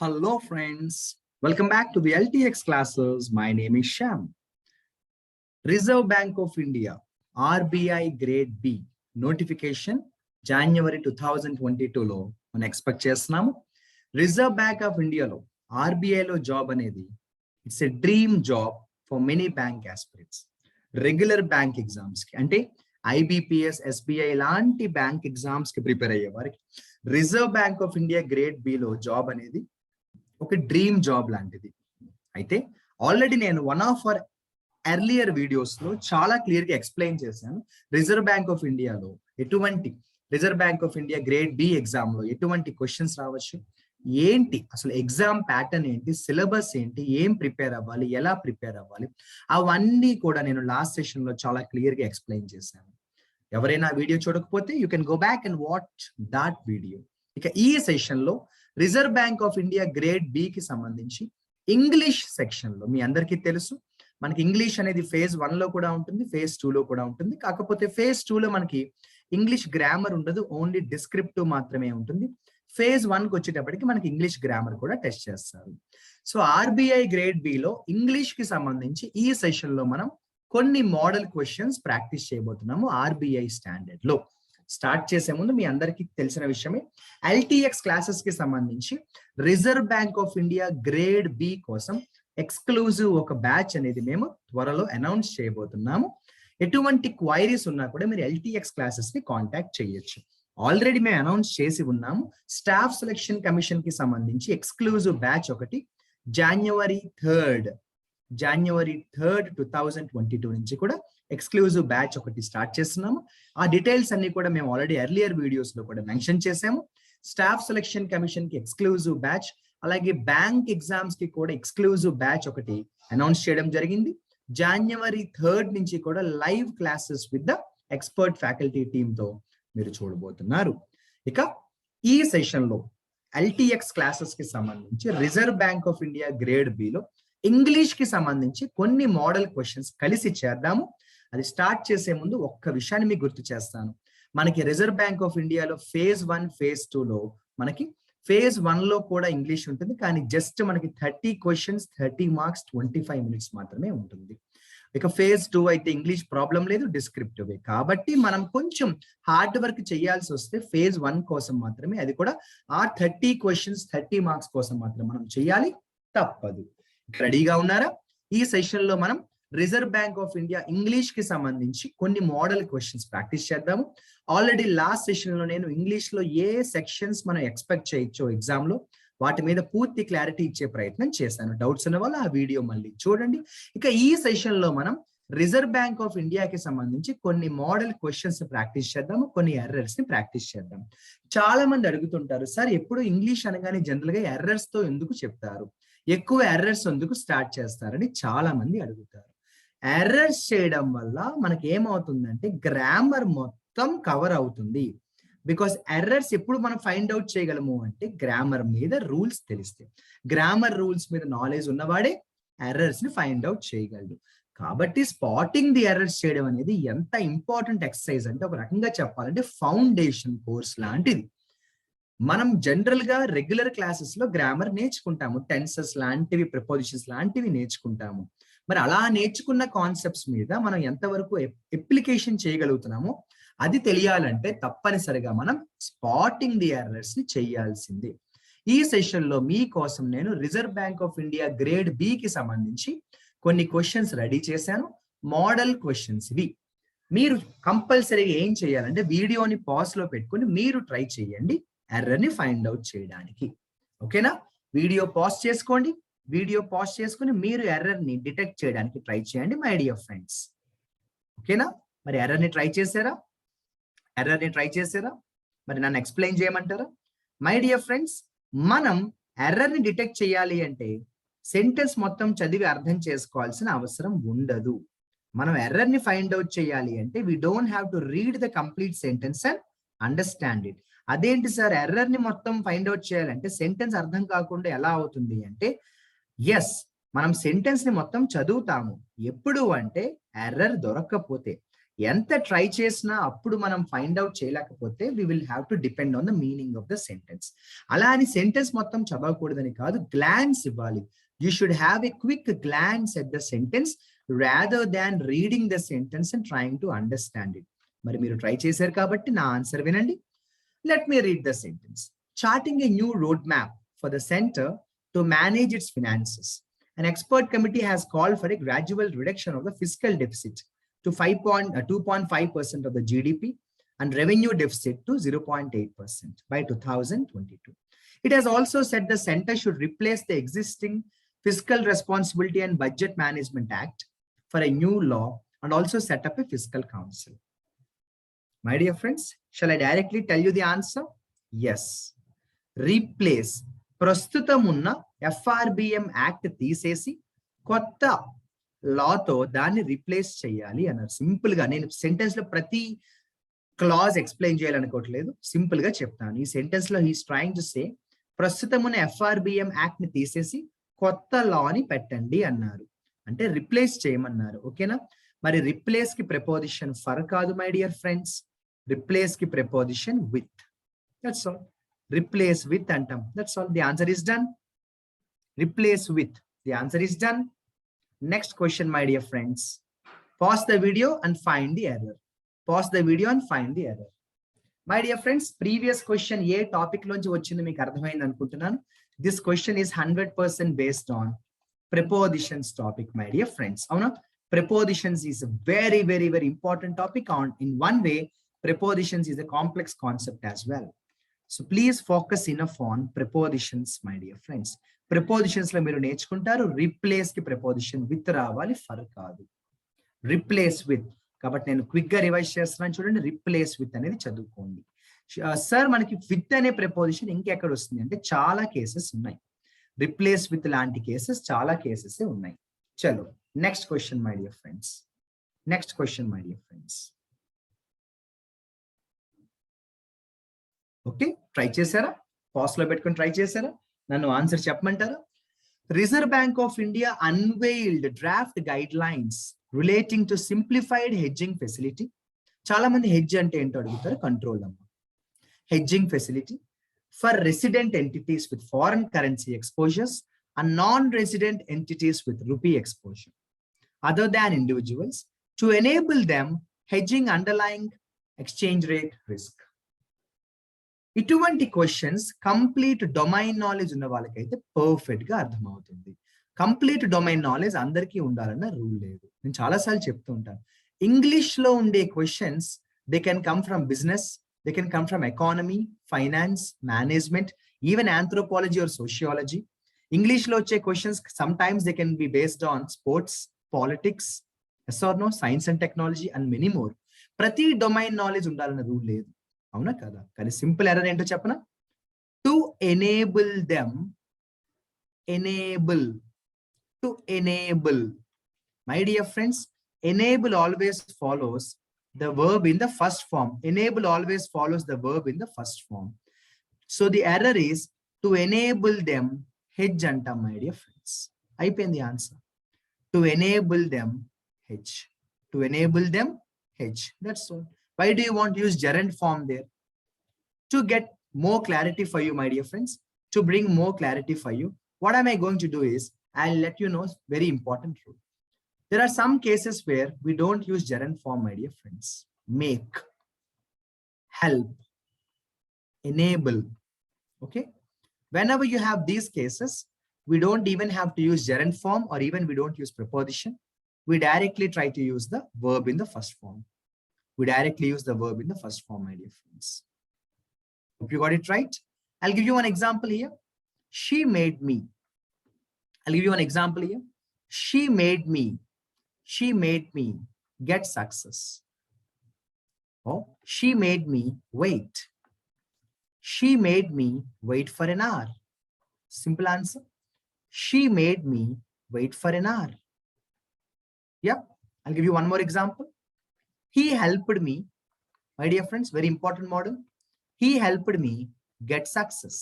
Hello friends, welcome back to the LTX classes. My name is Sham. Reserve Bank of India, RBI Grade B notification January 2022లో మనం expect చేస్తున్నాము. Reserve bank of ఇండియాలో ఆర్బీఐలో job అనేది it's a dream job for many bank aspirants. Regular bank exams కి అంటే IBPS, SBI లాంటి bank exams కి prepare అయ్యే వారికి reserve bank of India grade బిలో జాబ్ అనేది ఒక డ్రీమ్ జాబ్ లాంటిది. అయితే ఆల్రెడీ నేను one of our earlier videos లో చాలా క్లియర్ గా ఎక్స్ప్లెయిన్ చేశాను. రిజర్వ్ బ్యాంక్ ఆఫ్ ఇండియాలో reserve bank of India grade B exam లో ఎటువంటి క్వశ్చన్స్ రావచ్చు, ఏంటి అసలు ఎగ్జామ్ ప్యాటర్న్ ఏంటి, సిలబస్ ఏంటి, ఏం ప్రిపేర్ అవ్వాలి, ఎలా ప్రిపేర్ అవ్వాలి, అవన్నీ కూడా నేను లాస్ట్ సెషన్ లో చాలా క్లియర్ గా ఎక్స్ప్లెయిన్ చేశాను. ఎవరైనా వీడియో చూడకపోతే you can go back and watch that video. ఇక ఈ సెషన్ లో reserve bank of India grade B కి సంబంధించి ఇంగ్లీష్ సెక్షన్ లో మీ అందరికీ తెలుసు మనకి ఇంగ్లీష్ అనేది ఫేజ్ 1 లో కూడా ఉంటుంది, ఫేజ్ 2 లో కూడా ఉంటుంది. కాకపోతే ఫేజ్ 2 లో మనకి ఇంగ్లీష్ గ్రామర్ ఉండదు, ఓన్లీ డిస్క్రిప్టివ్ మాత్రమే ఉంటుంది. ఫేజ్ 1 కి వచ్చేటప్పటికి మనకి ఇంగ్లీష్ గ్రామర్ కూడా టెస్ట్ చేస్తారు. సో ఆర్బీఐ గ్రేడ్ బి లో ఇంగ్లీష్ కి సంబంధించి ఈ సెషన్ లో మనం కొన్ని మోడల్ క్వశ్చన్స్ ప్రాక్టీస్ చేయబోతున్నాము ఆర్బీఐ స్టాండర్డ్ లో. స్టార్ట్ చేసే ముందు మీ అందరికీ తెలిసిన విషయమే, ఎల్టీఎక్స్ క్లాసెస్ కి సంబంధించి reserve bank of India grade B కోసం ఎక్స్క్లూజివ్ ఒక బ్యాచ్ అనేది మేము త్వరలో అనౌన్స్ చేయబోతున్నాము. ఎటువంటి క్వైరీస్ ఉన్నా కూడా మీరు ఎల్టీఎక్స్ క్లాసెస్ ని కాంటాక్ట్ చేయొచ్చు. ఆల్రెడీ మేము అనౌన్స్ చేసి ఉన్నాము. స్టాఫ్ సెలక్షన్ కమిషన్ కి సంబంధించి ఎక్స్క్లూజివ్ బ్యాచ్ ఒకటి జనవరి 3rd 2022 నుంచి కూడా ఎక్స్క్లూజివ్ బ్యాచ్ ఒకటి స్టార్ట్ చేస్తున్నాము. ఆ డీటెయిల్స్ అన్ని కూడా మేము ఆల్రెడీ ఎర్లియర్ వీడియోస్ లో కూడా మెన్షన్ చేసాము. స్టాఫ్ సెలక్షన్ కమిషన్ కి ఎక్స్క్లూజివ్ బ్యాచ్, అలాగే బ్యాంక్ ఎగ్జామ్స్ కి కూడా ఎక్స్క్లూజివ్ బ్యాచ్ ఒకటి అనౌన్స్ చేయడం జరిగింది. జనవరి 3rd నుంచి కూడా live classes with the expert faculty team తో మీరు చూడబోతున్నారు. ఇక ఈ సెషన్ లో ఎల్టీఎక్స్ క్లాసెస్ కి సంబంధించి reserve bank of India grade B లో ఇంగ్లీష్ కి సంబంధించి కొన్ని మోడల్ క్వశ్చన్స్ కలిసి చేద్దాము. అది స్టార్ట్ చేసే ముందు ఒక్క విషయాన్ని మీకు గుర్తు చేస్తాను. మనకి రిజర్వ్ బ్యాంక్ ఆఫ్ ఇండియాలో ఫేజ్ 1, ఫేజ్ 2 లో మనకి ఫేజ్ 1 లో కూడా ఇంగ్లీష్ ఉంటుంది, కానీ జస్ట్ మనకి 30 క్వశ్చన్స్ 30 మార్క్స్ 25 మినిట్స్ మాత్రమే ఉంటుంది. ఇక ఫేజ్ 2 అయితే ఇంగ్లీష్ ప్రాబ్లం లేదు, డిస్క్రిప్టివ్. కాబట్టి మనం కొంచెం హార్డ్ వర్క్ చేయాల్సి వస్తే ఫేజ్ 1 కోసం మాత్రమే, అది కూడా ఆ 30 క్వశ్చన్స్ 30 మార్క్స్ కోసం మాత్రం మనం చేయాలి, తప్పదు. రెడీగా ఉన్నారా? ఈ సెషన్ లో మనం reserve bank of India English కి సంబంధించి కొన్ని మోడల్ క్వశ్చన్స్ ప్రాక్టీస్ చేద్దాము. ఆల్రెడీ లాస్ట్ సెషన్ లో నేను ఇంగ్లీష్ లో ఏ సెక్షన్స్ మనం ఎక్స్పెక్ట్ చేయొచ్చో ఎగ్జామ్ లో వాటి మీద పూర్తి క్లారిటీ ఇచ్చే ప్రయత్నం చేశాను. డౌట్స్ ఉన్న వాళ్ళు ఆ వీడియో మళ్ళీ చూడండి. ఇక ఈ సెషన్ లో మనం రిజర్వ్ బ్యాంక్ ఆఫ్ ఇండియాకి సంబంధించి కొన్ని మోడల్ క్వశ్చన్స్ ప్రాక్టీస్ చేద్దాము, కొన్ని ఎర్రర్స్ ని ప్రాక్టీస్ చేద్దాం. చాలా మంది అడుగుతుంటారు, సార్ ఎప్పుడు ఇంగ్లీష్ అనగానే జనరల్ గా ఎర్రర్స్ తో ఎందుకు చెప్తారు, ఎక్కువ ఎర్రర్స్ ఎందుకు స్టార్ట్ చేస్తారని చాలా మంది అడుగుతారు. ఎర్రర్స్ చేయడం వల్ల మనకి ఏమవుతుందంటే గ్రామర్ మొత్తం కవర్ అవుతుంది. బికాస్ ఎర్రర్స్ ఎప్పుడు మనం ఫైండ్ అవుట్ చేయగలము అంటే గ్రామర్ మీద రూల్స్ తెలిస్తే. గ్రామర్ రూల్స్ మీద నాలెడ్జ్ ఉన్నవాడే ఎర్రర్స్ ని ఫైండ్ అవుట్ చేయగలడు. కాబట్టి స్పాటింగ్ ది ఎర్రర్స్ చేయడం అనేది ఎంత ఇంపార్టెంట్ ఎక్సర్సైజ్ అంటే ఒక రకంగా చెప్పాలంటే ఫౌండేషన్ కోర్స్ లాంటిది. మనం జనరల్ గా రెగ్యులర్ క్లాసెస్ లో గ్రామర్ నేర్చుకుంటాము, టెన్సెస్ లాంటివి, ప్రిపోజిషన్స్ లాంటివి నేర్చుకుంటాము. మరి అలా నేర్చుకున్న కాన్సెప్ట్స్ మీద మనం ఎంతవరకు అప్లికేషన్ చేయగలుగుతున్నామో అది తెలియాలంటే తప్పనిసరిగా మనం స్పాటింగ్ ది ఎర్రర్స్ ని చేయాల్సిందే. ఈ సెషన్ లో మీకోసం నేను reserve bank of India grade B కి సంబంధించి కొన్ని క్వశ్చన్స్ రెడీ చేశాను, మోడల్ క్వశ్చన్స్ ఇవి. మీరు కంపల్సరీగా ఏం చేయాలంటే వీడియోని పాజ్ లో పెట్టుకొని మీరు ట్రై చేయండి ఎర్రర్ ని ఫైండ్ అవుట్ చేయడానికి. ఓకేనా? వీడియో పాజ్ చేసుకోండి, వీడియో పాజ్ చేసుకుని మీరు ఎర్రర్ ని డిటెక్ట్ చేయడానికి ట్రై చేయండి మై డియర్ ఫ్రెండ్స్. ఓకేనా? మరి ఎర్రర్ ని ట్రై చేశారా? మరి నన్ను ఎక్స్ప్లెయిన్ చేయమంటారా? మై డియర్ ఫ్రెండ్స్, మనం ఎర్రర్ ని డిటెక్ట్ చేయాలి అంటే సెంటెన్స్ మొత్తం చదివి అర్థం చేసుకోవాల్సిన అవసరం ఉండదు. మనం ఎర్రర్ ని ఫైండ్ అవుట్ చేయాలి అంటే we don't have to read the complete sentence and understand it. అదేంటి సార్ ఎర్రర్ ని మొత్తం ఫైండ్ అవుట్ చేయాలంటే సెంటెన్స్ అర్థం కాకుండా ఎలా అవుతుంది అంటే, ఎస్, మనం సెంటెన్స్ ని మొత్తం చదువుతాము ఎప్పుడు అంటే ఎర్రర్ దొరకకపోతే. ఎంత ట్రై చేసినా అప్పుడు మనం ఫైండ్ అవుట్ చేయలేకపోతే we will have to depend on the meaning of the sentence. అలా అని సెంటెన్స్ మొత్తం చదవకూడదని కాదు, గ్లాన్స్ ఇవ్వాలి. You should have a quick glance at the sentence rather than reading the sentence and trying to understand it. మరి మీరు try చేశారు కాబట్టి నా ఆన్సర్ వినండి. Let me read the sentence. Charting a new road map for the centre to manage its finances. An expert committee has called for a gradual reduction of the fiscal deficit to 2.5% of the GDP and revenue deficit to 0.8% by 2022. It has also said the center should replace the existing Fiscal Responsibility and Budget Management Act for a new law and also set up a fiscal council. My dear friends, shall I directly tell you the answer? Yes. Replace ప్రస్తుతమున్న FRBM act తీసేసి కొత్త లాతో దాన్ని replace చేయాలి అన్నారు. Simple గా నేను sentence లో ప్రతి clause explain చేయాలనుకోవట్లేదు, simple గా చెప్తాను. ఈ సెంటెన్స్ లో హీస్ ట్రైయింగ్ టు సే ప్రస్తుతమున్న FRBM యాక్ట్ ని తీసేసి కొత్త లాని పెట్టండి అన్నారు, అంటే రిప్లేస్ చేయమన్నారు. ఓకేనా? మరి రిప్లేస్ కి ప్రిపోజిషన్ ఫర్ కాదు మై డియర్ ఫ్రెండ్స్, రిప్లేస్ కి preposition with. That's all. Replace with antam. That's all. The answer is done. Replace with. The answer is done. Next question, my dear friends. Pause the video and find the error. Pause the video and find the error. My dear friends, previous question A topic లోంచి వచ్చింది మీకు అర్థమైంది అనుకుంటున్నాను. This question is 100% based on prepositions topic, my dear friends. అవునా? Prepositions is a very, very, very important topic. In one way, prepositions is a complex concept as well. So please focus enough on prepositions, my dear friends. Prepositions లో మీరు నేర్చుకుంటారు replace కి preposition with రావాలి, for కాదు. Replace with. కాబట్టి నేను quick గా revise చేస్తున్నాను చూడండి. రీప్లేస్ విత్ అనేది చదువుకోండి. సార్ మనకి విత్ అనే ప్రిపోజిషన్ ఇంకెక్కడ వస్తుంది అంటే చాలా కేసెస్ ఉన్నాయి. రీప్లేస్ విత్ లాంటి కేసెస్ చాలా కేసెస్ ఉన్నాయి. చలో next question my dear friends. Next question my dear friends. Okay, try చేశారా? పాస్ లో పెట్టుకుని ట్రై చేశారా? నన్ను ఆన్సర్ చెప్పమంటారా? Reserve bank of India unveiled draft guide lines relating to simplified hedging facility. చాలా మంది హెడ్జ్ అంటే ఏంటో అడుగుతారు. కంట్రోల్ అమ్మ. Hedging facility for resident entities with foreign currency exposures and non resident entities with rupee exposure other than individuals to enable them hedging underlying exchange rate risk. ఇటువంటి questions complete domain knowledge ఉన్న వాళ్ళకైతే perfect గా అర్థమవుతుంది. Complete domain knowledge అందరికీ ఉండాలన్న rule లేదు. నేను చాలాసార్లు చెప్తూ ఉంటాను, ఇంగ్లీష్ లో ఉండే questions they can come from business, they can come from economy, finance, management, even anthropology or sociology. English లో వచ్చే questions sometimes they can be based on sports, politics, yes or no, science and technology and many more. ప్రతి domain knowledge ఉండాలన్న rule లేదు, అవునా కదా? కానీ simple error ఏంటో చెప్పనా? To enable them, enable, to enable. My dear friends, enable always follows the verb in the first form. Enable always follows the verb in the first form. So the error is to enable them hedge anta, my dear friends. Ayipindi answer. To enable them hedge. To enable them hedge. That's all. Why do you want to use gerund form there? To get more clarity for you, my dear friends. To bring more clarity for you, what am I going to do is I'll let you know very important rule. There are some cases where we don't use gerund form, my dear friends. Make, help, enable. Okay? Whenever you have these cases, we don't even have to use gerund form, or even we don't use preposition. We directly try to use the verb in the first form. We directly use the verb in the first form, my dear friends. Hope you got it right. I'll give you one example here. She made me. I'll give you an example here. She made me. She made me get success. Oh, she made me wait. She made me wait for an hour. Simple answer. She made me wait for an hour. Yeah, I'll give you one more example. He helped me. My dear friends, very important model. He helped me get success.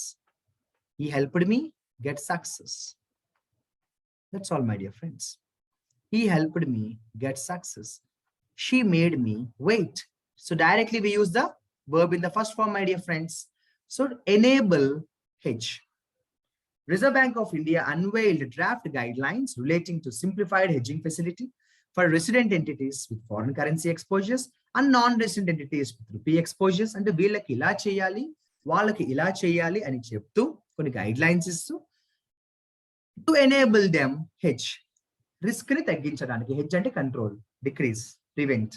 He helped me get success. That's all, my dear friends. He helped me get success. She made me wait. So directly we use the verb in the first form, my dear friends. So enable hedge. Reserve Bank of India unveiled draft guidelines relating to simplified hedging facility for resident entities with foreign currency exposures and non-resident entities with rupee exposures. And వీళ్ళకి ఇలా చేయాలి, వాళ్ళకి ఇలా చేయాలి అని చెప్తూ కొన్ని guidelines ఇస్తూ to enable them hedge, risk ని తగ్గించడానికి. హెడ్జ్ అంటే control, decrease, prevent.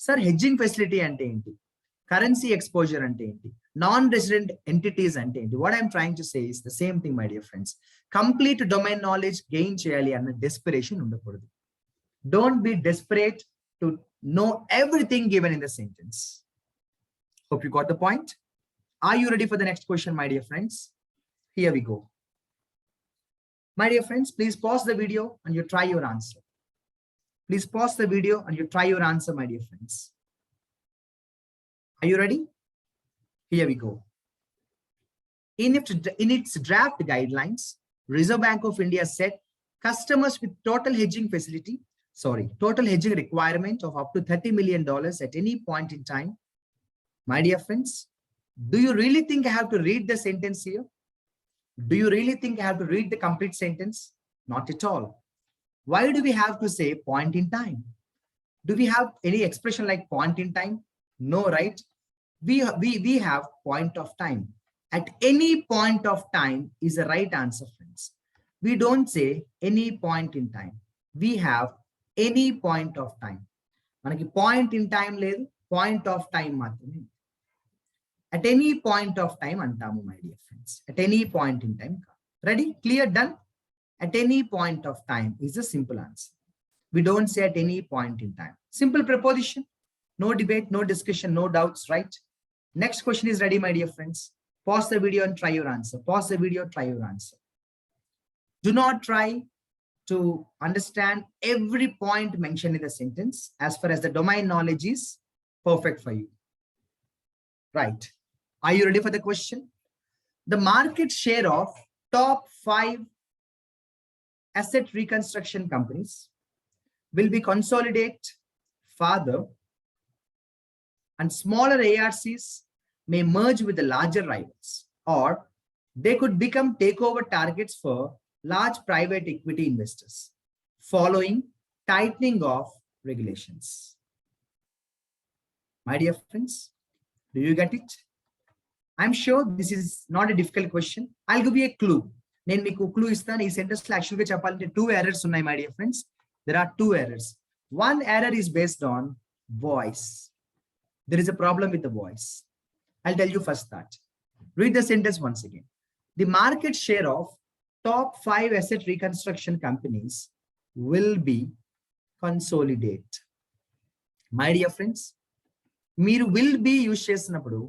Sir hedging facility అంటే ఏంటి, కరెన్సీ ఎక్స్పోజర్ అంటే ఏంటి, నాన్ రెసిడెంట్ ఎంటిటీస్ అంటే ఏంటి? What I'm trying to say is the same thing my dear friends. Complete domain knowledge gain చేయాలి అన్న డెస్పిరేషన్ ఉండకూడదు. Don't be desperate to know everything given in the sentence. Hope you got the point. Are you ready for the next question, my dear friends? Here we go. My dear friends, please pause the video and you try your answer. Please pause the video and you try your answer, my dear friends. Are you ready? Here we go. In its draft guidelines, Reserve Bank of India said customers with total hedging requirement of up to $30 million at any point in time. My dear friends, do you really think I have to read the sentence here? Do you really think I have to read the complete sentence? Not at all. Why do we have to say point in time? Do we have any expression like point in time? No, right? We have point of time. At any point of time is the right answer, friends. We don't say any point in time. We have any point of time. Manaki point in time ledu, point of time matrame. At any point of time antamu, my dear friends. At any point in time. Ready? Clear? Done? At any point of time is the simple answer. We don't say at any point in time. Simple preposition. No debate, no discussion, no doubts, right? Next question is ready, my dear friends. Pause the video and try your answer. Pause the video, try your answer. Do not try to understand every point mentioned in the sentence as far as the domain knowledge is perfect for you. Right. Are you ready for the question? The market share of top 5 asset reconstruction companies will be consolidate further, and smaller ARCs may merge with the larger rivals, or they could become takeover targets for large private equity investors following tightening of regulations. My dear friends, do you get it? I'm sure this is not a difficult question. I'll give you a clue. నేను మీకు clue ఇస్తాను. ఈ sentence లో actual గా చెప్పాలంటే 2 errors ఉన్నాయి, my dear friends. There are 2 errors. One error is based on voice. There is a problem with the voice. I'll tell you first that. Read the sentence once again. The market share of top 5 asset reconstruction companies will be consolidate. My dear friends, మీరు will be use చేసినప్పుడు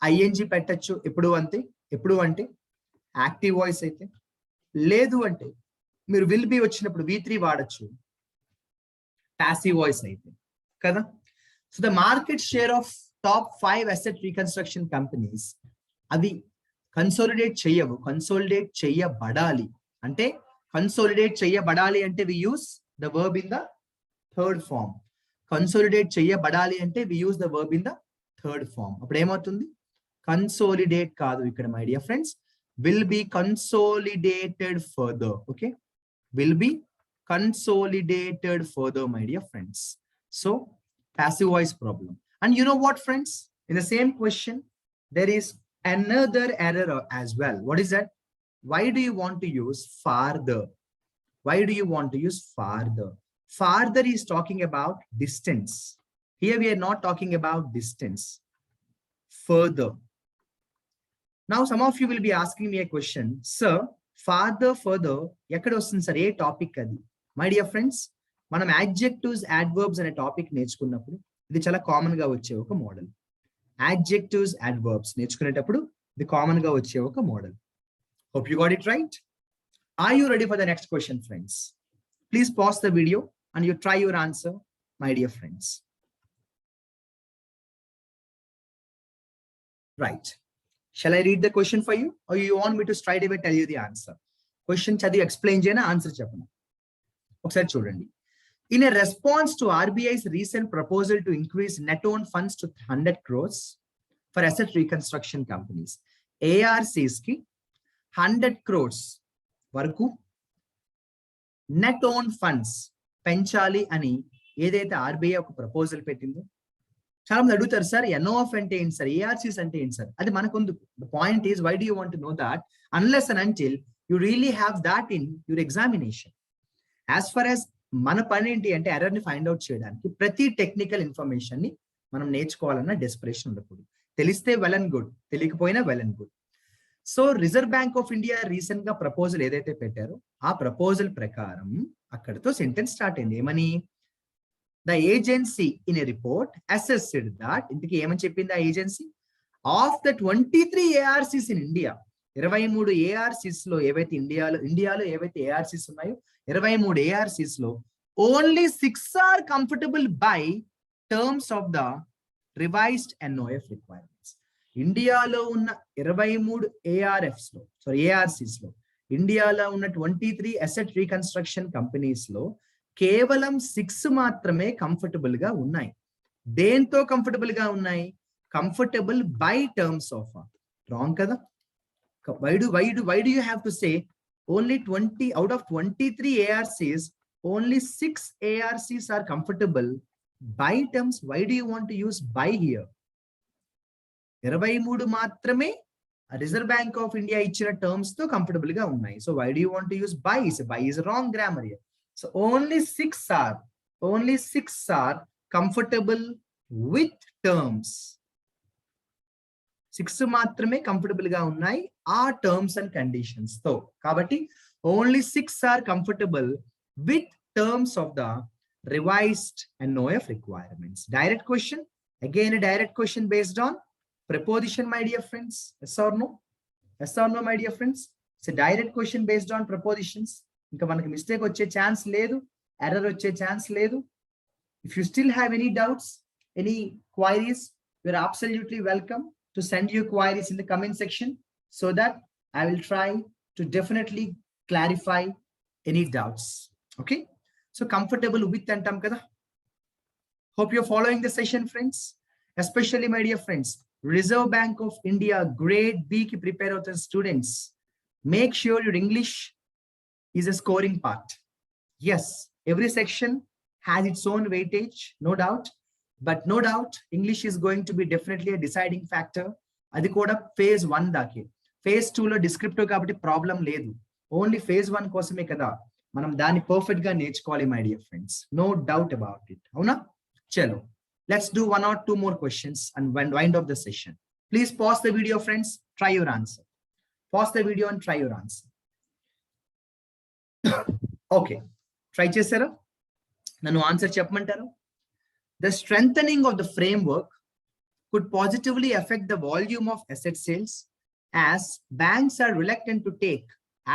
ing పెట్టచ్చు. ఎప్పుడు అంటే active voice అయితే, లేదు అంటే మీరు will be వచ్చినప్పుడు V3 వాడచ్చు passive voice అయితే కదా. So the market share of top 5 asset reconstruction companies అవి కన్సోలిడేట్ చేయవు, కన్సోలిడేట్ చేయబడాలి. అంటే కన్సోలిడేట్ చేయబడాలి అంటే we use the verb in the third form. Consolidate చేయబడాలి అంటే we use the verb in the third form. అప్పుడు ఏమవుతుంది? కన్సోలిడేట్ కాదు ఇక్కడ, my dear friends. will be consolidated further. Okay, will be consolidated further, my dear friends. So passive voice problem. And you know what, friends, in the same question there is another error as well. What is that? Why do you want to use farther? Why do you want to use farther? Farther is talking about distance. Here we are not talking about distance. Further. Now some of you will be asking me a question, sir, farther, further ekkada vastundi sir, A topic అది? My dear friends, మనం adjectives, adverbs అనే topic నేర్చుకున్నప్పుడు ఇది చాలా common గా వచ్చే ఒక model. Adjectives, adverbs నేర్చుకునేటప్పుడు ఇది కామన్ గా వచ్చే ఒక model. Hope you got it right. Are you ready for the next question, friends? Please pause the video and you try your answer, my dear friends. Right. Shall I read the question for you, or you want me to straight away tell you the answer? Question chadivi explain cheyana, answer cheppanu. ఒకసారి చూడండి. In a response to RBI's recent proposal to increase net owned funds to 100 crores for asset reconstruction companies, ARCs ki 100 crores వరకు net own funds పెంచాలి అని ఏదైతే RBI ఒక proposal పెట్టిందో, చాలా మంది అడుగుతారు సార్ ఎన్ఓఎఫ్ అంటే ఏంటి సార్, ఏఆర్సీస్ అంటే ఏంటి సార్, అది మనకుంది. The point is why do you want to know that unless and until you really have that in your examination. As far as మన పని ఏంటి అంటే ఎర్రర్ ని ఫైండ్ అవుట్ చేయడానికి ప్రతి టెక్నికల్ ఇన్ఫర్మేషన్ ని మనం నేర్చుకోవాలన్న డెస్పిరేషన్ ఉండకూడదు. తెలిస్తే వెల్ అండ్ గుడ్, తెలియకపోయినా well and good. So reserve bank of India recent గా ప్రపోజల్ ఏదైతే పెట్టారో ఆ ప్రపోజల్ ప్రకారం అక్కడితో సెంటెన్స్ స్టార్ట్ అయింది. ఏమని? The agency in a report assessed that, ఇంతకీ ఏమని చెప్పింది ఆ agency? Of the 23 ARCs in India, 23 ARCs లో ఏవైతే ఇండియాలో ఏవైతే ఏఆర్సీస్ ఉన్నాయో 23 ఏఆర్సీస్ లో only 6 are comfortable by terms of the revised NOF requirements. ఇండియాలో ఉన్న 23 ఏఆర్ఎఫ్స్ లో, సారీ ఏఆర్సీస్ లో, ఇండియాలో ఉన్న 23 అసెట్ రీకన్స్ట్రక్షన్ కంపెనీస్ లో కేవలం 6 మాత్రమే కంఫర్టబుల్ గా ఉన్నాయి. దేంతో కంఫర్టబుల్ గా ఉన్నాయి? Comfortable by terms of. Wrong కదా? why do you have to say only 20 out of 23 ARCs only 6 ARCs are comfortable by terms? Why do you want to use by here? 23 మాత్రమే రిజర్వ్ bank of ఇండియా ఇచ్చిన terms తో కంఫర్టబుల్ గా ఉన్నాయి. So why do you want to use by? By is wrong grammar here. So only 6 are comfortable with terms. 6 మాత్రమే comfortable గా ఉన్నాయి ఆ టర్మ్స్ అండ్ కండిషన్స్ తో. కాబట్టి only 6 are comfortable with terms of the revised NOF requirements. Direct question, again direct question based on preposition, my dear friends. Yes or no? Yes or no, my dear friends? It's a direct question based on prepositions. ఇంకా మనకి mistake వచ్చే chance లేదు, error వచ్చే chance లేదు. If you still have any doubts, any queries, you are absolutely welcome to send your queries in the comment section so that I will try to definitely clarify any doubts. Okay? So comfortable with antam kada. Hope you're following the session, friends. Especially, my dear friends, Reserve Bank of India grade B ki prepare out students, make sure your English is a scoring part. Yes, every section has its own weightage, no doubt, but no doubt English is going to be definitely a deciding factor. Adi kuda phase 1 dake. Phase 2 lo descriptive kabatti problem ledu. Only phase 1 kosame kada manam dani perfect ga నేర్చుకోవాలి, my dear friends. No doubt about it. Avuna? Chalo. Let's do 1 or 2 more questions and wind up the session. Please pause the video, friends. Try your answer. Pause the video and try your answer. Okay. Try chesara. Nanu answer chepmantara. The strengthening of the framework could positively affect the volume of asset sales as banks are reluctant to take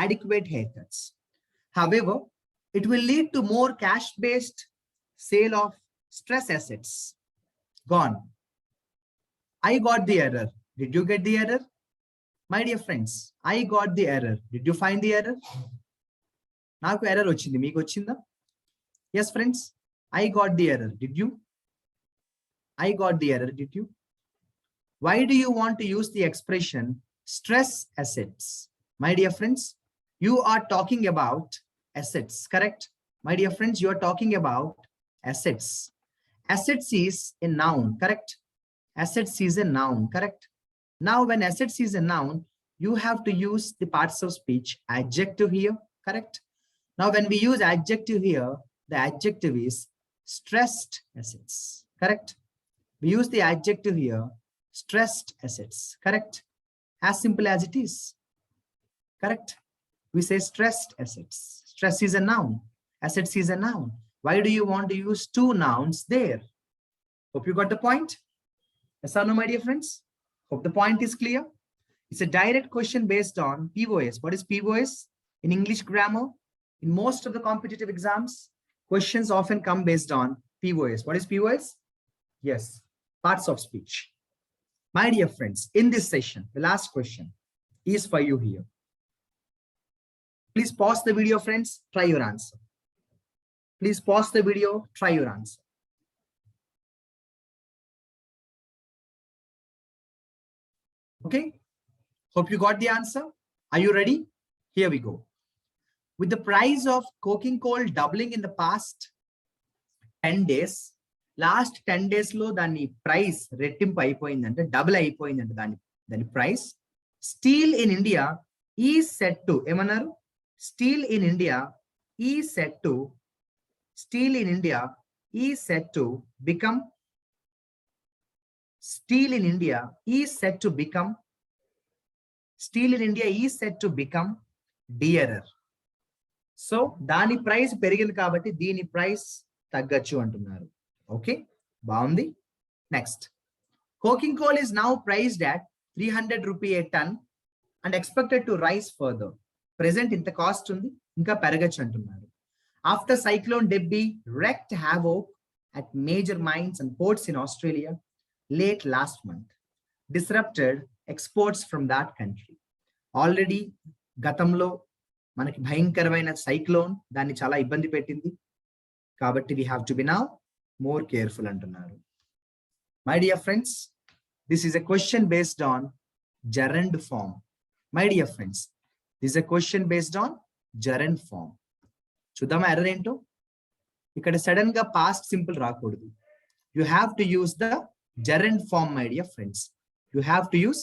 adequate haircuts. However, it will lead to more cash-based sale of stress assets. Gone. I got the error. Did you get the error? My dear friends, I got the error. Did you find the error? Naaku error ochindi, meeku ochinda? Yes, friends, I got the error. Did you? I got the error. Did you? Why do you want to use the expression stress assets? My dear friends, you are talking about assets, correct? My dear friends, you are talking about assets. Assets is a noun, correct? Assets is a noun, correct? Now, when assets is a noun, you have to use the parts of speech adjective here, correct? Now, when we use adjective here, the adjective is stressed assets, correct? We use the adjective here, stressed assets, correct? As simple as it is, correct? We say stressed assets. Stress is a noun. Assets is a noun. Why do you want to use 2 nouns there? Hope you got the point. Yes or no, my dear friends? Hope the point is clear. It's a direct question based on POS. What is POS? In English grammar, in most of the competitive exams, questions often come based on POS. What is POS? Yes, parts of speech. My dear friends, in this session, the last question is for you here. Please pause the video, friends. Try your answer. Please pause the video, try your answer. Okay, hope you got the answer. Are you ready? Here we go. With the price of coking coal doubling in the past 10 days, last 10 days lo dani price rettimpu ayipoyindante, double ayipoyindante dani price. Steel in India is set to emanaru, steel in India is set to become dearer. So దాని price పెరిగింది కాబట్టి దీని price తగ్గచ్చు అంటున్నారు. Okay, బాగుంది. Next, coking coal is now priced at 300 rupee a ton and expected to rise further. Present ఇంత cost ఉంది, ఇంకా పెరగచ్చు అంటున్నారు. After cyclone Debbie wreaked havoc at major mines and ports in Australia late last month, disrupted exports from that country. Already గతంలో మనకి భయంకరమైన cyclone దాన్ని చాలా ఇబ్బంది పెట్టింది కాబట్టి we have to be now more careful అంటున్నారు. My dear friends, this is a question based on gerund form. My dear friends, this is a question based on gerund form. చూద్దామా ఎర్రర్ ఏంటో. ఇక్కడ sudden గా past simple రాకూడదు. You have to use the gerund form, my dear friends. You have to use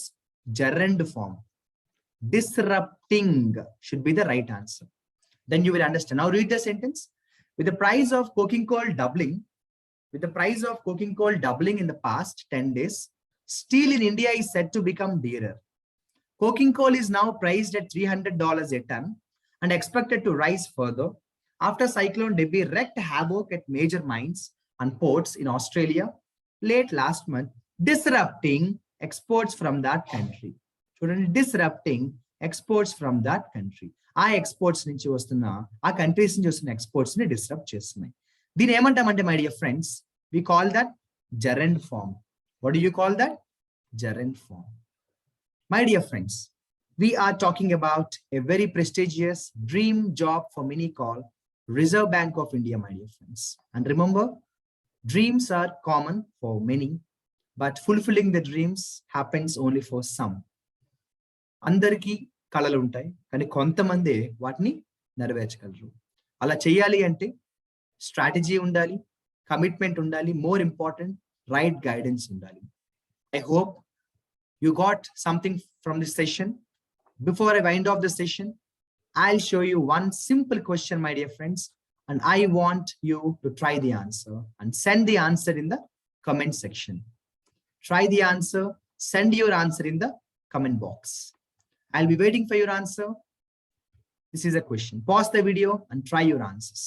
gerund form. Disrupting should be the right answer. Then you will understand. Now read the sentence. With the price of coking coal doubling in the past 10 days, steel in India is said to become dearer. Coking coal is now priced at $300 a ton and expected to rise further after cyclone Debbie wreaked havoc at major mines and ports in Australia late last month, disrupting exports from that country. చూడండి, disrupting exports from that country. ఆ exports నుంచి వస్తున్న, ఆ countries నుంచి వస్తున్న exports ని disrupt చేస్తున్నాయి. దీని ఏమంటామంటే my dear friends, we call that gerund form. What do you call that? Gerund form. My dear friends, we are talking about a very prestigious dream job for many called Reserve Bank of India, my dear friends. And remember, dreams are common for many, but fulfilling the dreams happens only for some. అందరికీ కళలు ఉంటాయి, కానీ కొంతమంది వాటిని నెరవేర్చగలరు. అలా చేయాలి అంటే strategy ఉండాలి, కమిట్మెంట్ ఉండాలి, మోర్ ఇంపార్టెంట్ రైట్ గైడెన్స్ ఉండాలి. I hope you got something from this session. Before I wind off the session, I'll show you one simple question, my dear friends, and I want you to try the answer and send the answer in the comment section. Try the answer, send your answer in the comment box. I'll be waiting for your answer. This is a question. Pause the video and try your answers.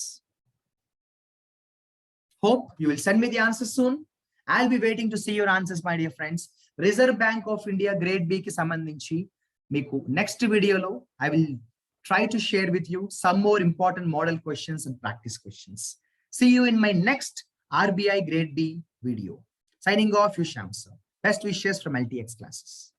Hope you will send me the answer soon. I'll be waiting to see your answers, my dear friends. Reserve Bank of India Grade B ki sambandhinchi meeku next video lo I will try to share with you some more important model questions and practice questions. See you in my next RBI Grade B video. Signing off, you Shyam sir. Best wishes from LTX classes.